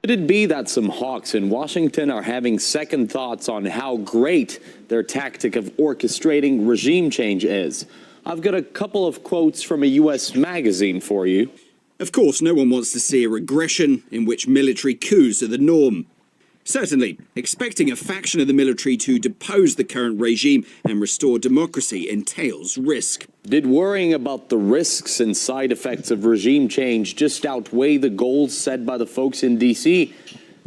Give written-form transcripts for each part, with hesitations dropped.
Could it be that some hawks in Washington are having second thoughts on how great their tactic of orchestrating regime change is? I've got a couple of quotes from a U.S. magazine for you. Of course, no one wants to see a regression in which military coups are the norm. Certainly, expecting a faction of the military to depose the current regime and restore democracy entails risk. Did worrying about the risks and side effects of regime change just outweigh the goals set by the folks in D.C.?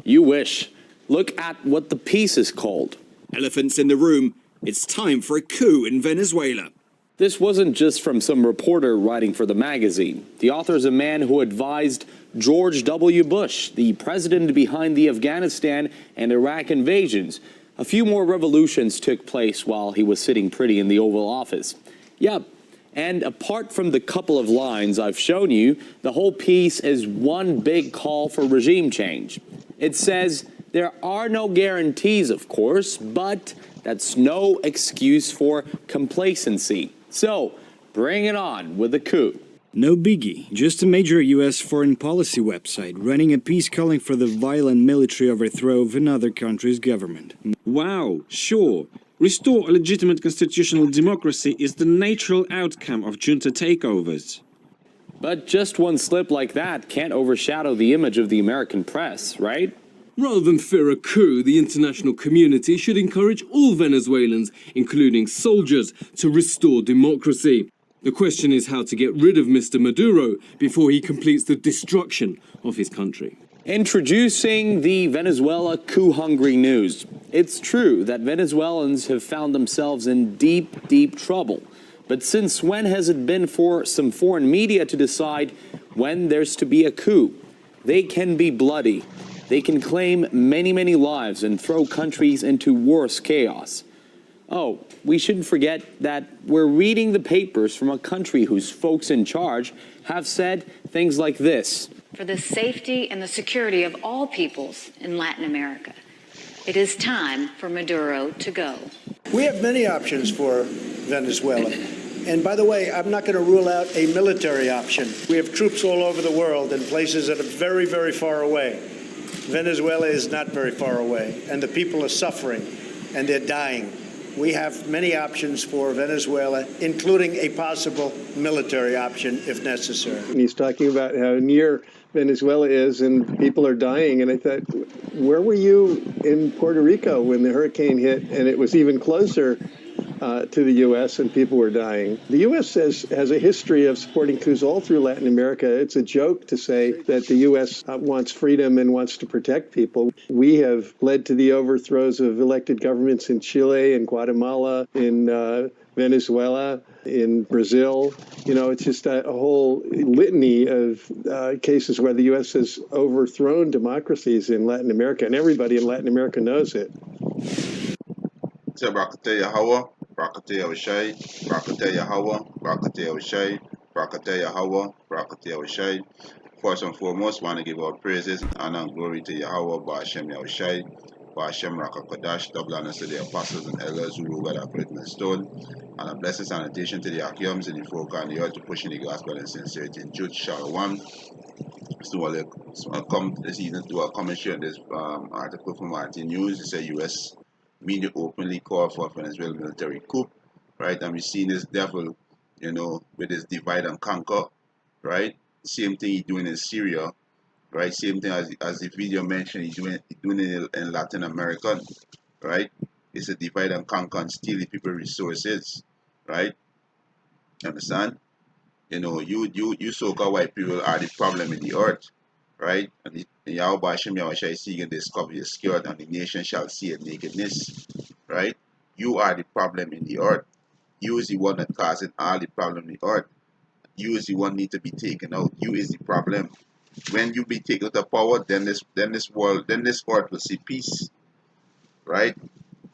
You wish. Look at what the piece is called. Elephants in the room. It's time for a coup in Venezuela. This wasn't just from some reporter writing for the magazine. The author is a man who advised George W. Bush, the president behind the Afghanistan and Iraq invasions. A few more revolutions took place while he was sitting pretty in the Oval Office. Yep. And apart from the couple of lines I've shown you, the whole piece is one big call for regime change. It says there are no guarantees, of course, but that's no excuse for complacency. So, bring it on with the coup. No biggie, just a major U.S. foreign policy website running a piece calling for the violent military overthrow of another country's government. Wow, sure. Restore a legitimate constitutional democracy is the natural outcome of junta takeovers. But just one slip like that can't overshadow the image of the American press, right? Rather than fear a coup, the international community should encourage all Venezuelans, including soldiers, to restore democracy. The question is how to get rid of Mr. Maduro before he completes the destruction of his country. Introducing the Venezuela coup-hungry news. It's true that Venezuelans have found themselves in deep, deep trouble. But since when has it been for some foreign media to decide when there's to be a coup? They can be bloody. They can claim many, many lives and throw countries into worse chaos. Oh, we shouldn't forget that we're reading the papers from a country whose folks in charge have said things like this. For the safety and the security of all peoples in Latin America, it is time for Maduro to go. We have many options for Venezuela. And by the way, I'm not going to rule out a military option. We have troops all over the world in places that are very, very far away. Venezuela is not very far away, and the people are suffering, and they're dying. We have many options for Venezuela, including a possible military option if necessary. And he's talking about how near Venezuela is and people are dying. And I thought, where were you in Puerto Rico when the hurricane hit and it was even closer to the U.S. and people were dying? The U.S. has a history of supporting coups all through Latin America. It's a joke to say that the U.S. wants freedom and wants to protect people. We have led to the overthrows of elected governments in Chile, in Guatemala, in Venezuela, in Brazil. You know, it's just a whole litany of cases where the U.S. has overthrown democracies in Latin America, and everybody in Latin America knows it. Brakate Yahawa, Brakate Oshai, Brakate Yahawa, Brakate Oshai, Brakate Yahawa, Brakate Oshai. First and foremost, want to give our praises and honor and glory to Yahweh, Ba'ashem Yahushai, Ba'ashem Rakakodash, double honors to the apostles and elders who rule by the written stone, and a blessed sanitation to the Akiums and the folk on the earth to pushing the gospel and sincerity in Jude Shalom. So I'll come this evening to a commentary on this article from Martin News. It says U.S. media openly call for Venezuela military coup, right? And we've seen this devil, you know, with his divide and conquer, right? Same thing he's doing in Syria, right? Same thing as the video mentioned, he's doing it in Latin America, right? It's a divide and conquer and steal the people resources, right? Understand? You know, you so-called white people are the problem in the earth, right? And Yahweh Hashem Yahweh shall see and discover your skirt, and the nation shall see your nakedness, right? You are the problem in the earth. You is the one that causing all the problem in the earth. You is the one need to be taken out. You is the problem. When you be taken out of power, then this earth will see peace, right?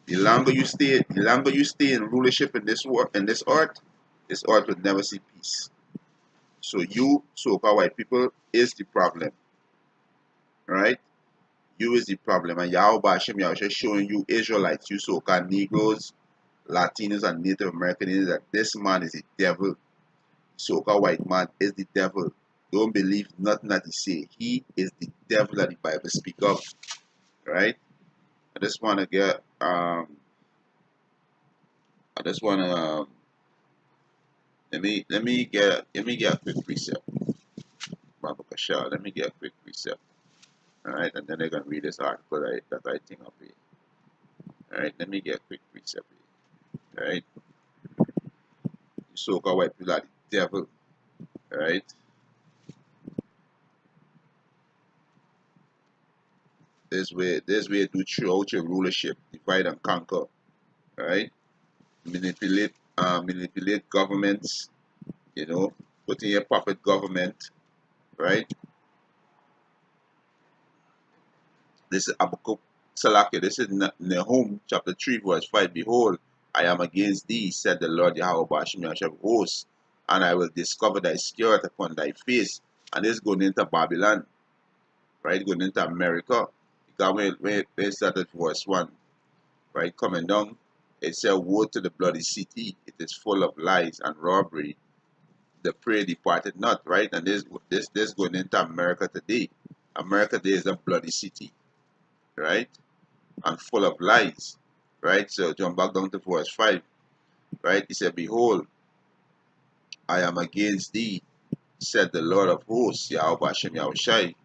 The longer you stay in rulership in this earth will never see peace. So you, so-called white people, is the problem. Right? You is the problem. And Yahweh Hashem Yahweh showing you Israelites, you so-called Negroes, Latinos, and Native Americans, that this man is the devil. So-called white man is the devil. Don't believe nothing that he say. He is the devil that the Bible speak of. Right? I just wanna get let me get a quick precept. Babu Kasha, let me get a quick precept. Alright, and then they're gonna read this article that I think of here. Alright, let me get a quick precept here. Alright. You so-called white people are the devil. Alright. This way you do throughout your rulership, divide and conquer. Alright. Manipulate governments, put in your puppet government, right? This is Habakkuk Salaki, this is Nahum chapter 3 verse 5. Behold, I am against thee, said the Lord Yahweh Bashim Yahshua hosts, and I will discover thy skirt upon thy face. And this is going into Babylon, right? Going into America. Because when it started verse 1, right, coming down, it said, woe to the bloody city, it is full of lies and robbery. The prey departed not, right? And this going into America today. America today is a bloody city, right? And full of lies, right? So jump back down to verse 5, right? He said, behold, I am against thee, said the Lord of hosts, Yahweh Hashem Yahushai,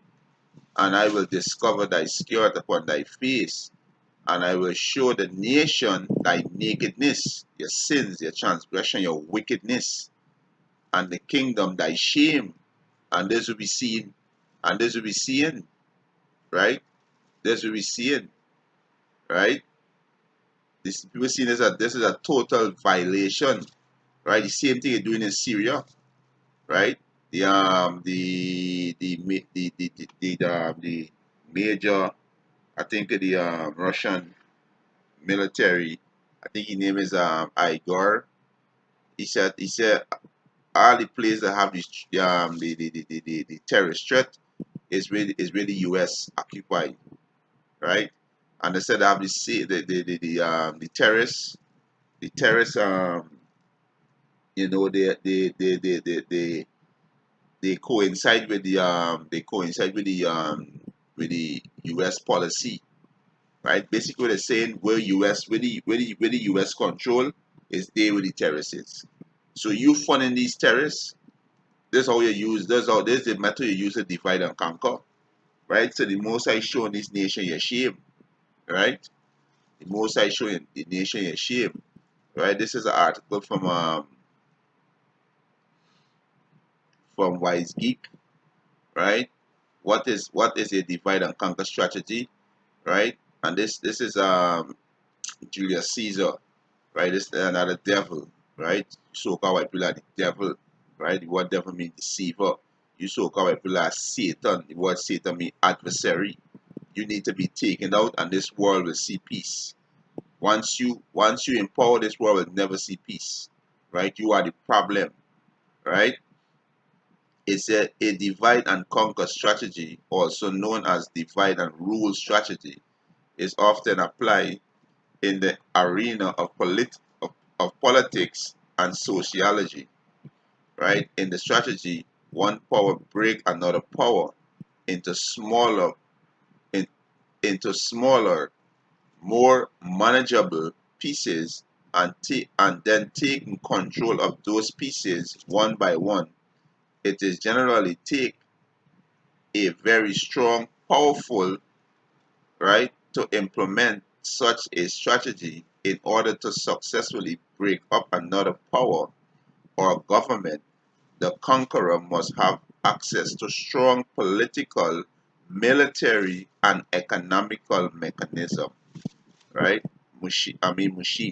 and I will discover thy skirt upon thy face, and I will show the nation thy nakedness, your sins, your transgression, your wickedness, and the kingdom thy shame. And this will be seen, and this will be seen, right? This will be seen, right? This people seeing this is a total violation, right? The same thing you're doing in Syria, right? The major, I think the Russian military, I think his name is Igor. He said all the places that have the terrorist threat is really US occupied, right? And they said they have the terrorists, they coincide with the US policy, right? Basically they're saying where the US control is there with the terrorists. So you funding these terrorists, this is how you use this is the method you use to divide and conquer, right? So the most I showing this nation your shame, right? The most I showing the nation your shame, right? This is an article from Wise Geek, right? What is a divide and conquer strategy, right? And this is Julius Caesar, right? This is another devil, right? So-called white people are the devil, right? The word devil means deceiver. You so-called white people are Satan. The word Satan means adversary. You need to be taken out, and this world will see peace. Once you empower, this world will never see peace, right? You are the problem, right? It's a divide and conquer strategy, also known as divide and rule strategy, is often applied in the arena of politics and sociology, right? In the strategy, one power break another power into smaller, more manageable pieces, and then taking control of those pieces one by one. It is generally take a very strong, powerful, right, to implement such a strategy in order to successfully break up another power or government. The conqueror must have access to strong political, military, and economical mechanism, right? Machine,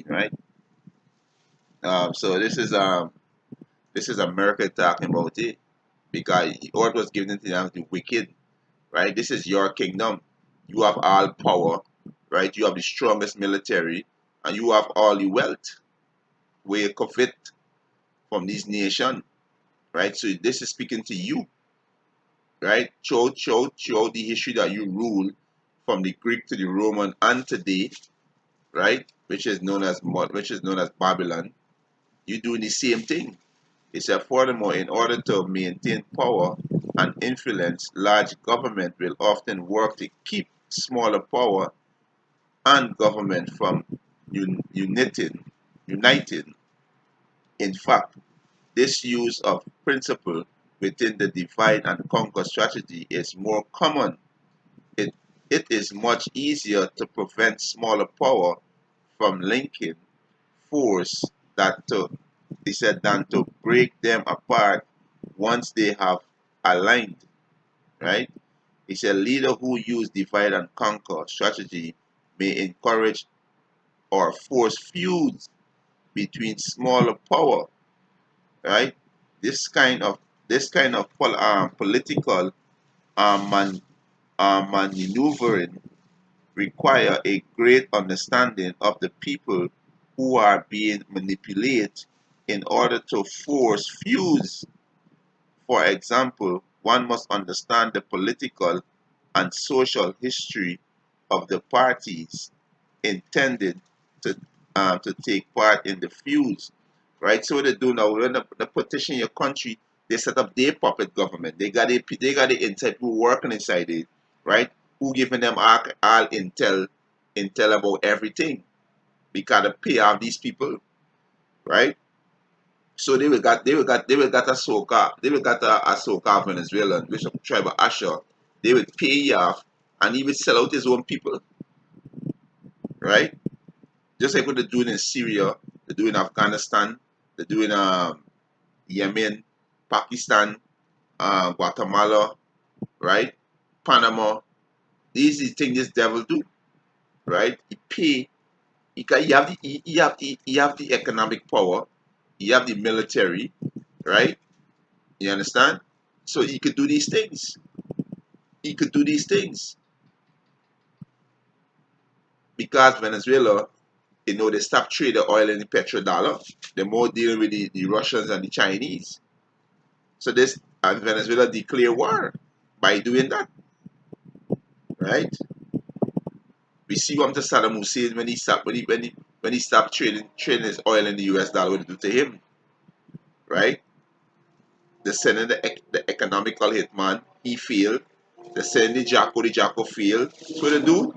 right? So this is America talking about it, because what was given to them the wicked, right? This is your kingdom. You have all power, right? You have the strongest military, and you have all the wealth where you covet from this nation, right? So this is speaking to you, right? Show the history that you rule from the Greek to the Roman and today, right? Which is known as Babylon. You're doing the same thing. It said, furthermore, in order to maintain power, and influence, large government will often work to keep smaller power and government from uniting. In fact, this use of principle within the divide and conquer strategy is more common. It, it is much easier to prevent smaller power from linking force he said, than to break them apart once they have aligned, right? He said, leader who use divide and conquer strategy may encourage or force feuds between smaller power, right? This kind of political maneuvering require a great understanding of the people who are being manipulated in order to force feuds. For example, one must understand the political and social history of the parties intended to take part in the feuds, right? So what they do now, when they petition your country, they set up their puppet government. They got the inside people working inside it, right? Who giving them all intel about everything. Because to pay off these people, right? So they will got a so-called Venezuelan, which of tribe of Asher. They would pay you off, and he would sell out his own people, right? Just like what they're doing in Syria, they're doing in Afghanistan, they're doing Yemen, Pakistan, Guatemala, right? Panama. These are the things this devil do, right? He pay. You have the economic power, you have the military, right? You understand? So he could do these things. He could do these things because Venezuela, they stopped trading oil and the petrodollar. They're more dealing with the Russians and the Chinese. So this and Venezuela declare war by doing that, right? We see what Saddam Hussein when he stopped trading his oil in the US dollar, what it do to him, right? They're sending the economical hitman, he failed. They're sending the Jacko failed. So what they do?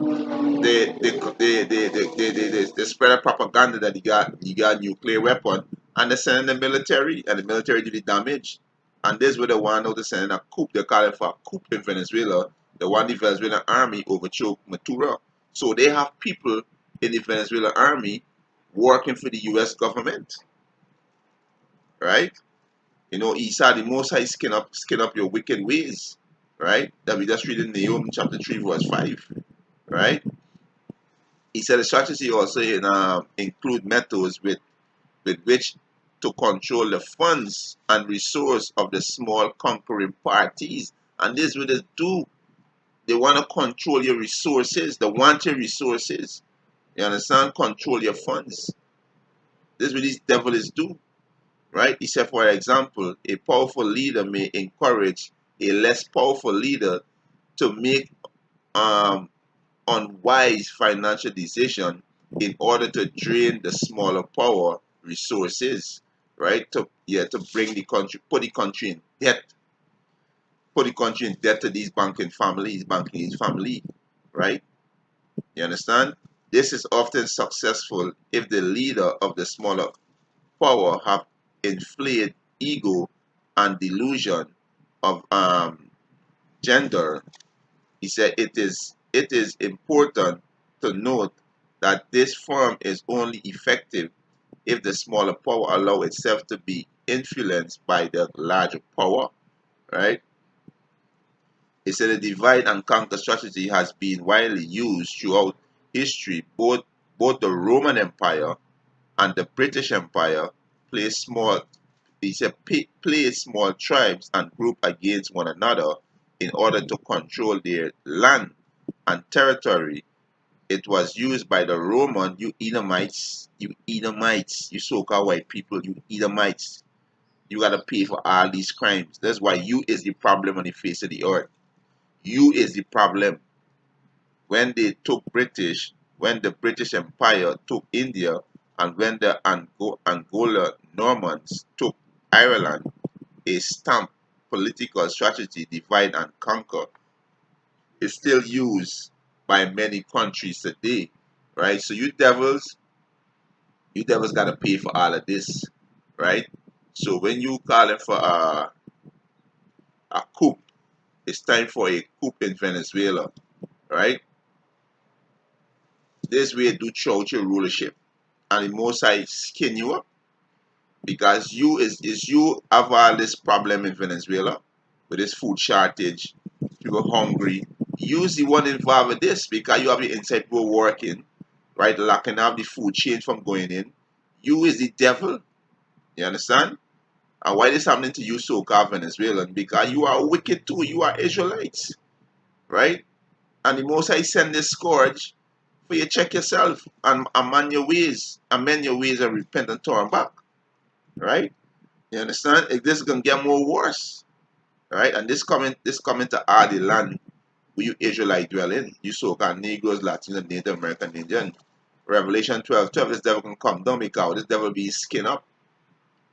They spread a propaganda that you got a nuclear weapon, and they're sending the military, and the military do the damage. And this is where they want out to send a coup. They call it for a coup in Venezuela. They want the Venezuelan army overthrow Maduro. So they have people in the Venezuelan army working for the US government, right? He said the Most High skin up your wicked ways, right? That we just read in Nahum chapter 3 verse 5, right? He said the strategy also include methods with which to control the funds and resource of the small conquering parties. And this is what they do. They want to control your resources. They want your resources. You understand? Control your funds. This is what these devils do. Right? He said, for example, a powerful leader may encourage a less powerful leader to make unwise financial decision in order to drain the smaller power resources, right? To bring the country, put the country in debt, to these banking family, right? You understand? This is often successful if the leader of the smaller power have inflated ego and delusion of gender. He said it is important to note that this form is only effective if the smaller power allow itself to be influenced by the larger power, right? He said the divide and conquer strategy has been widely used throughout history. Both the Roman Empire and the British Empire play small tribes and group against one another in order to control their land and territory. It was used by the Roman, you Edomites, you so-called white people, you Edomites. You gotta pay for all these crimes. That's why you is the problem on the face of the earth. You is the problem. When they took when the British Empire took India, and when the Angola Normans took Ireland, a stamp political strategy, divide and conquer, is still used by many countries today, right? So you devils gotta pay for all of this, right? So when you calling for a coup, it's time for a coup in Venezuela, right? This way do throughout your rulership, and the most I skin you up because you have all this problem in Venezuela with this food shortage, people hungry. You's the one involved with this because you have the inside people working, right? Locking up the food chain from going in. You is the devil. You understand? And why this happening to you, so-called Venezuelan? Because you are wicked too. You are Israelites, right? And the most I send this scourge for you check yourself and amend your ways, and repent and turn back, right? You understand? If this is gonna get more worse, right? And this coming to all the land where you Israelite dwell in, you so-called Negroes, Latinos, Native American, Indian. Revelation 12:12, this devil can come down because this devil be skin up,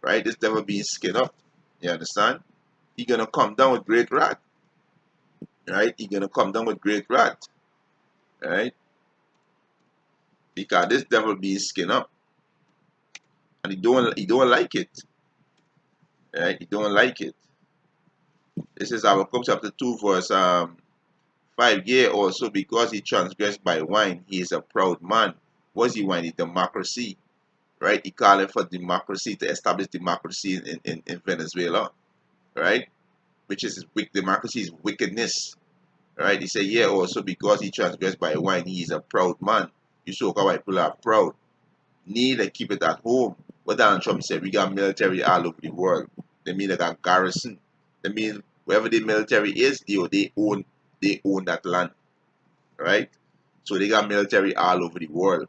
right? This devil being skinned up. You understand? He gonna come down with great wrath, right? He gonna come down with great wrath, right? Because this devil being skinned up, and he don't like it, right? He don't like it. This is Habakkuk chapter 2 verse 5. Yea, also because he transgressed by wine, he is a proud man. What's he whining? Democracy, right? He calling for democracy, to establish democracy in Venezuela, right? Which is democracy is wickedness. Right? He said, yeah, also because he transgressed by wine, he is a proud man. You so-called white people are proud. Need to keep it at home. What Donald Trump said, we got military all over the world. They mean they got garrison. They mean wherever the military is, they own that land. Right? So they got military all over the world.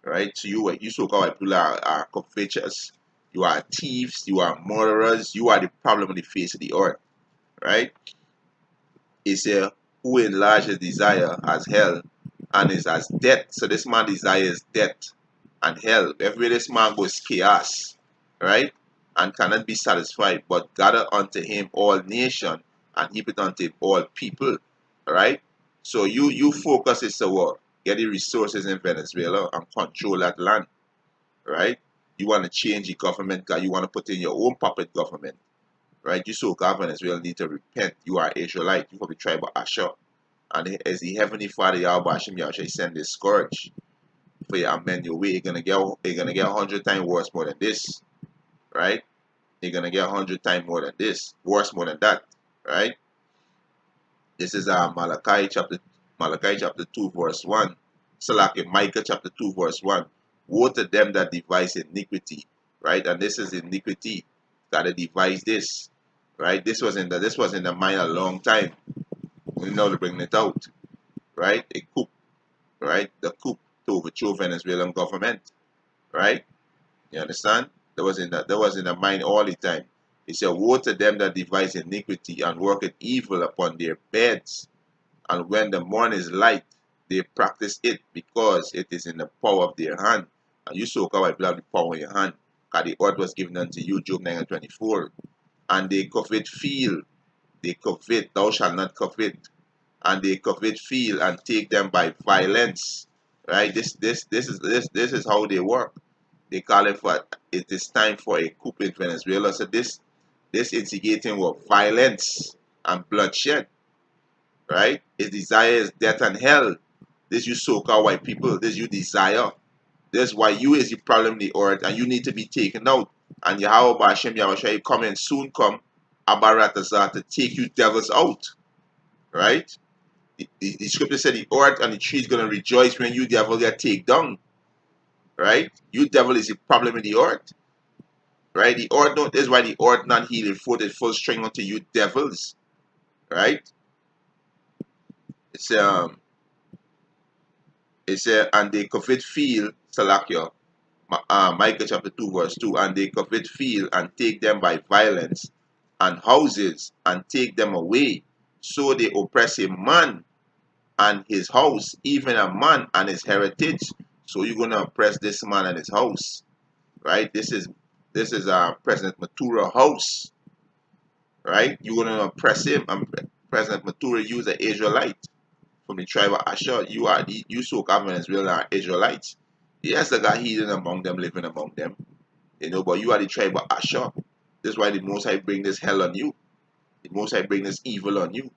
Right? So you so-called white people are covetous. You are thieves, you are murderers, you are the problem on the face of the earth. Right? He said, who enlarge his desire as hell and is as death. So this man desires death and hell. Everywhere this man goes chaos, right? And cannot be satisfied, but gather unto him all nation and heap it unto all people, right? So you focus is to what? Get the resources in Venezuela and control that land, right? You want to change the government because you want to put in your own puppet government. Right? You so-called Venezuela need to repent. You are Israelite. You from the tribe of Asher. And as the Heavenly Father, Yahweh Hashem Yahushua, send this scourge for you amend your way. You're gonna get 100 times worse more than this. Right? You're gonna get 100 times more than this. Worse more than that. Right? This is Malachi chapter 2 verse 1. Salaki Micah chapter 2 verse 1. Woe to them that devise iniquity. Right? And this is iniquity. Gotta devise this. Right? This was in the mind a long time. We know to bring it out. Right? A coup. Right? The coup to overthrow Venezuelan government. Right? You understand? That was in the mind all the time. He said, woe to them that devise iniquity and worketh evil upon their beds. And when the morning is light, they practice it because it is in the power of their hand. And you so-called white people have the power in your hand. Because the earth was given unto you, Job 9:24. And they covet field. They covet, thou shalt not covet. And they covet field and take them by violence. Right? This is how they work. They call it for it is time for a coup in Venezuela. So this instigating with violence and bloodshed. Right? His desire is death and hell. This you so-called white people. This you desire. This is why you is the problem in the earth and you need to be taken out. And Yahweh Hashem Yahushua come and soon come Abaratazar to take you devils out. Right? The scripture said the earth and the tree is going to rejoice when you devil get taken down. Right? You devil is the problem in the earth. Right? The earth this is why the earth not healed for the full strength unto you devils. Right? It's and they covet field, Salakia, Micah chapter 2 verse 2, and they covet field and take them by violence, and houses and take them away. So they oppress a man and his house, even a man and his heritage. So you're gonna oppress this man and his house, right? This is President Matura house, right? You want to oppress him. And President Maduro used an Israelite from the tribe of Asher. You so-called Venezuela are Israelites. Yes, they got heathen among them, living among them. But you are the tribe of Asher. This is why the Most High bring this hell on you. The Most High bring this evil on you,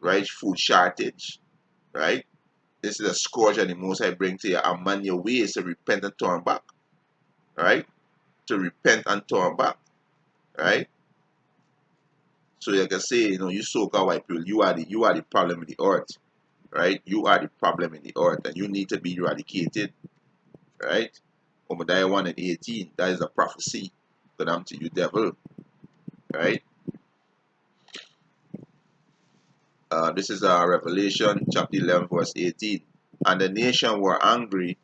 right? Food shortage, right? This is a scourge and the Most High bring to you. And your ways to repent and turn back, right? To repent and turn back, right? So you can say, you so-called white people, you are the problem in the earth, right? You are the problem in the earth, and you need to be eradicated, right? Obadiah 1 and 18, that is a prophecy. But I'm to you, devil, right? This is Revelation chapter 11, verse 18. And the nation were angry,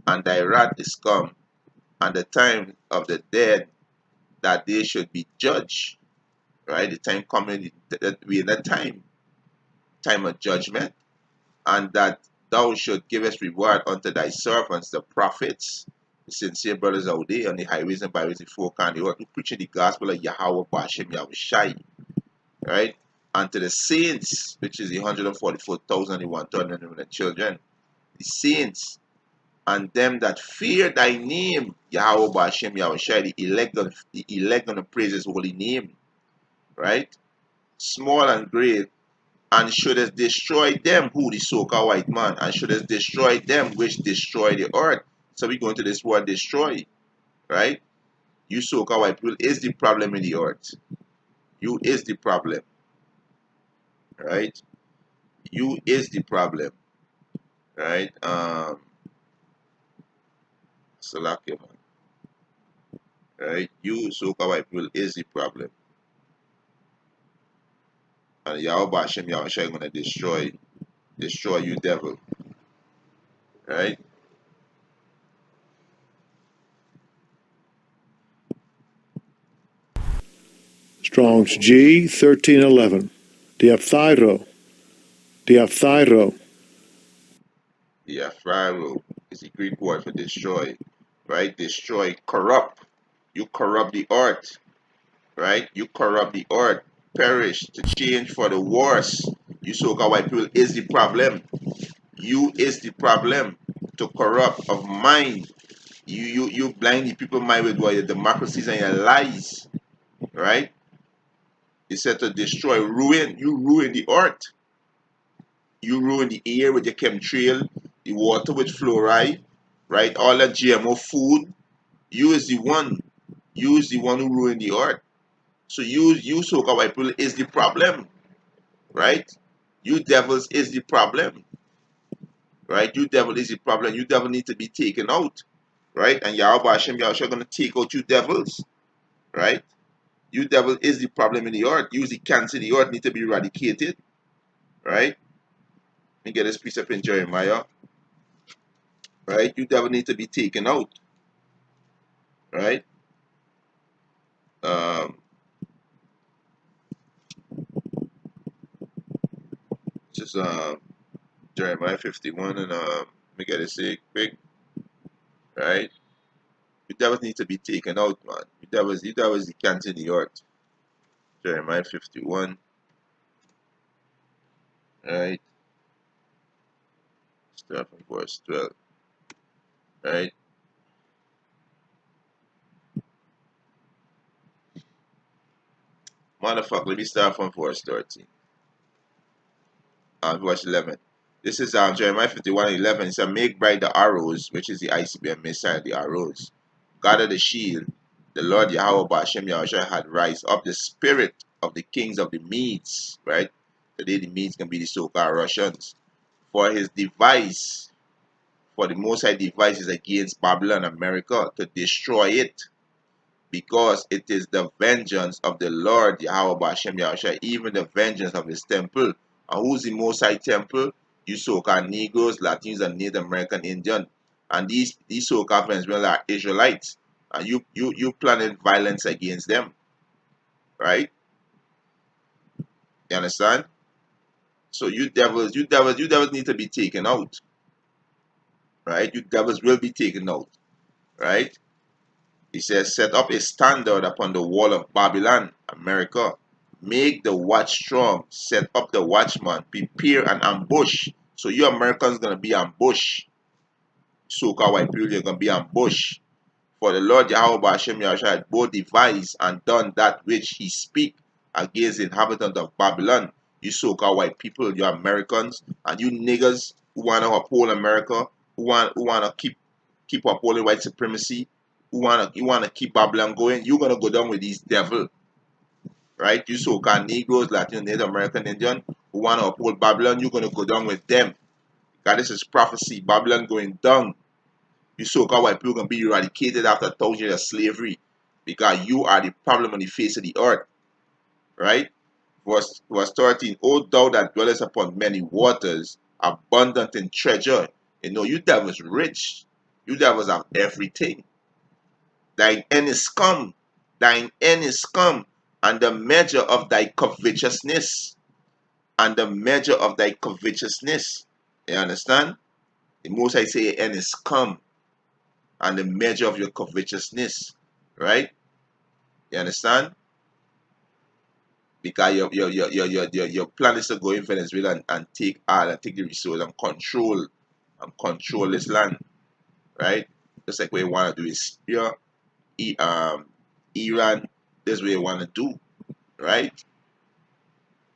and thy wrath is come, and the time of the dead that they should be judged, right? The time coming, that we in that time of judgment, and that thou should give us reward unto thy servants, the prophets, the sincere brothers out there on the highways and byways of four corners of the earth, who preaching the gospel of Yahweh Bashem Yahushai, right? And to the saints, which is the 144,000, the 1,000 women and children, the saints, and them that fear thy name, Yahweh Bashem Yahushai, the elect on the praise his holy name, right? Small and great, and shouldest destroy them, who the so-called white man, and shouldest destroy them which destroy the earth. So we go into this word destroy, right? You so-called white people is the problem in the earth. You is the problem, right? You is the problem, right? Salakia, man. Right? You so-called white people is the problem. And Yahweh Hashem Yahushua gonna destroy you, devil. Right? Strong's G 1311. Diaphthyro. Diaphthyro. The Pharaoh is the Greek word for destroy. Right? Destroy, corrupt. You corrupt the earth. Right? You corrupt the earth. Perish to change for the worse. You so-called white people is the problem. You is the problem to corrupt of mind. You blind the people mind with what your democracies and your lies. Right? He said to destroy, ruin. You ruin the earth. You ruin the air with your chemtrail, the water with fluoride, right? All that GMO food. You is the one. You is the one who ruined the earth. So you so-called white people is the problem, right? You devils is the problem, right? You devil is the problem. You devil need to be taken out, right? And Yahweh Hashem Yahushua gonna take out you devils, right? You devil is the problem in the earth. You is the cancer in the earth need to be eradicated, right? Let me get this precept in Jeremiah, right? You devil need to be taken out, right? Just Jeremiah 51 and let me get it say quick, right? You devils need to be taken out, man. You devils the cancer in the earth. Jeremiah 51, right? Start from verse 12, right? Motherfucker, let me start from verse 13. Verse 11. This is Jeremiah 51 and 11. It says, make bright the arrows, which is the ICBM missile, the arrows. Gather the shield. The Lord Yahweh Bashem Yahushua had rise up the spirit of the kings of the Medes, right? Today the Medes can be the so-called Russians. For his device, for the Most High device is against Babylon, America, to destroy it. Because it is the vengeance of the Lord Yahweh Bashem Yahushua, even the vengeance of his temple. And who's the Most High temple? You so-called Negroes, Latinos, and Native American Indian. And these so-called Venezuela are Israelites. And you planning violence against them. Right? You understand? So you devils need to be taken out. Right? You devils will be taken out. Right? He says, set up a standard upon the wall of Babylon, America, Make the watch strong. Set up the watchman. Prepare an ambush. So you Americans gonna be ambushed. So-called white people, you're gonna be ambushed. For the Lord Yahweh Hashem Yahushua had both devised and done that which he speak against the inhabitants of Babylon. You so-called white people, you Americans, and you niggas who wanna uphold America, who wanna keep upholding white supremacy, who wanna keep Babylon going, you're gonna go down with these devil. Right? You so-called Negroes, Latino, Native American, Indian, who wanna uphold Babylon, you're gonna go down with them. God, this is prophecy. Babylon going down. You so-called white people can be eradicated after 1,000 years of slavery because you are the problem on the face of the earth. Right? Verse 13. O thou that dwellest upon many waters, abundant in treasure. You know, you devils rich. You devils have everything. Thine end is come. Thine end is come. And the measure of thy covetousness. And the measure of thy covetousness. You understand? The most I say end is come. And the measure of your covetousness, right? You understand? Because your plan is to go in Venezuela and take all and take the resource and control this land, right? Just like what you want to do is Iran. This is what you want to do, right?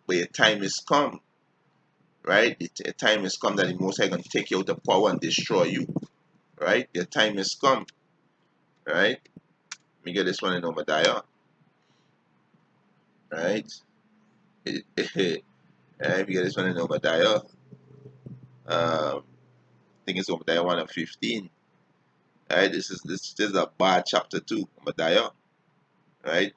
But your time has come, right? Your time has come that the Most High going to take you out of power and destroy you, right? Your time has come, right? Let me get this one in Obadiah. Right? Let me get this one in Obadiah. I think it's Obadiah 1 and 15. Right? This is a bad chapter 2, Obadiah. Right?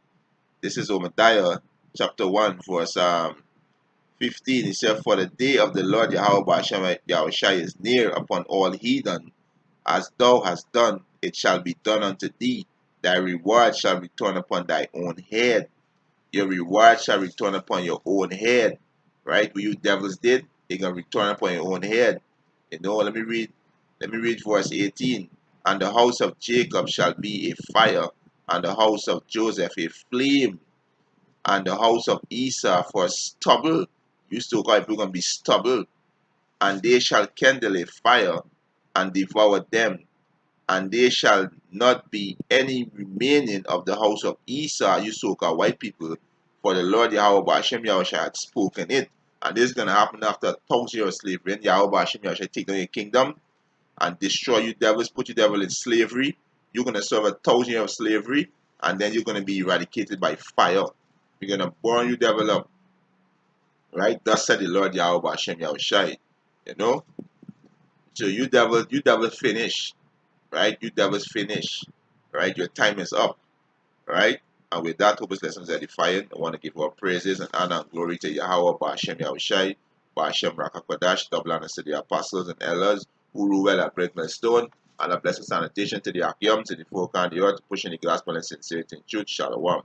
This is Obadiah chapter 1, verse 15. It says, For the day of the Lord Yahweh Yahushua is near upon all heathen. As thou hast done, it shall be done unto thee. Thy reward shall return upon thy own head. Your reward shall return upon your own head. Right? What you devils did, they're gonna return upon your own head. You know, let me read verse 18. And the house of Jacob shall be a fire, and the house of Joseph a flame, and the house of Esau for stubble. You still call people gonna be stubble, and they shall kindle a fire and devour them. And there shall not be any remaining of the house of Esau, you so-called white people, for the Lord Yahweh Hashem Yahushua had spoken it. And this is going to happen after 1,000 years of slavery. And Yahweh Hashem Yahushua take down your kingdom and destroy you devils, put you devil in slavery. You're going to serve 1,000 years of slavery, and then you're going to be eradicated by fire. You're going to burn you devil up. Right? Thus said the Lord Yahweh Hashem Yahushua. You know? So you devil finish. Right? You devils finish. Right? Your time is up. Right? And with that, hope this lesson is edifying. I want to give our praises and honor and glory to Yahweh, Ba'ashem Yahushai, Ba'ashem Rakakwadash, double honors to the apostles and elders who rule well at break stone, and a blessed sanitation to the Akyams, to the folk and the earth, pushing the gospel and sincerity and truth. Shalom.